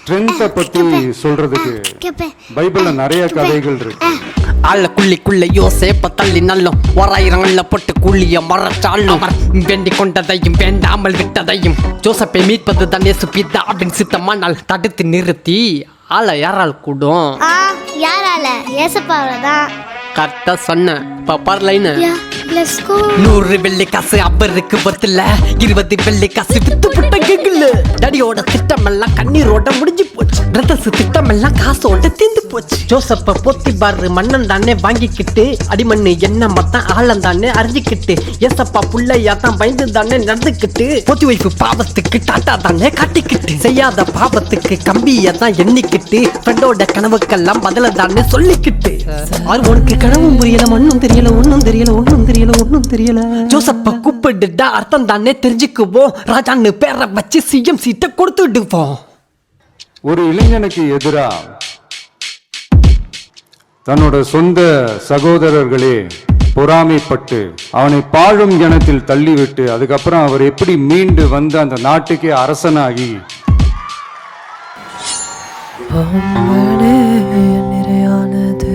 ஸ்ட்ரென்த்தை பத்தி சொல்றதுக்கு பைபிள்ல நிறைய கதைகள் இருக்கு. ஆள குள்ளிக்குள்ள யோசேப்ப தள்ளி நல்லோம் ஓராயிரங்கள்ல போட்டு கூலிய மறைச்சாலும் வேண்டிக் கொண்டதையும் வேண்டாமல் விட்டதையும் ஜோசப்பை மீட்பது தான் இயேசு பிதா அப்படின்னு சித்தமானால் தடுத்து நிறுத்தி ஆளை யாரால் கூடும்? யாரால? ஏசப்பாவதான். கரெக்டா சொன்ன பர்லைன். 100 வெள்ளி காசு அப்பருக்கு பத்துல 20 வெள்ளி காசு வித்து புட்ட கேக்கல. டடியோட திட்டம் எல்லாம் கண்ணீரோட முடிஞ்சு போச்சு. பிரதர்ஸ் திட்டம் எல்லாம் காசோட தீர்ந்து போச்சு. ஜோசப்ப போத்தி பாரு மன்னன் தானே வாங்கிக்கிட்டு அடிமண்ணு என்ன மத்தான் ஆழம் தானே அறிஞ்சிக்கிட்டு ஏசப்பா புள்ளையா தான் பயந்து தானே நடந்துக்கிட்டு போத்தி வைப்பு பாவத்துக்கு டாட்டா தானே காட்டிக்கிட்டு செய்யாத பாவத்துக்கு கம்பிய தான் எண்ணிக்கிட்டு ஃப்ரெண்டோட கனவுக்கெல்லாம் பதில தானே சொல்லிக்கிட்டு உனக்கு கனவும் புரியல ஒன்னும் தெரியல ஒன்னும் தெரியல ஒன்னும் தெரியல ஒன்னும் தெரியல. ஜோசப்ப கூப்பிடுடா அர்த்தம் தானே தெரிஞ்சுக்குவோம். ராஜான்னு பேரை வச்சு சிஎம் சீட்டை கொடுத்துடுவோம். ஒரு இளைஞனுக்கு எதிரா தன்னோட சொந்த சகோதரர்களே பொறாமைப்பட்டு அவனை பாழும் கிணத்தில் தள்ளிவிட்டு அதுக்கப்புறம் அவர் எப்படி மீண்டு வந்து அந்த நாட்டுக்கே அரசனாகி நிறையானது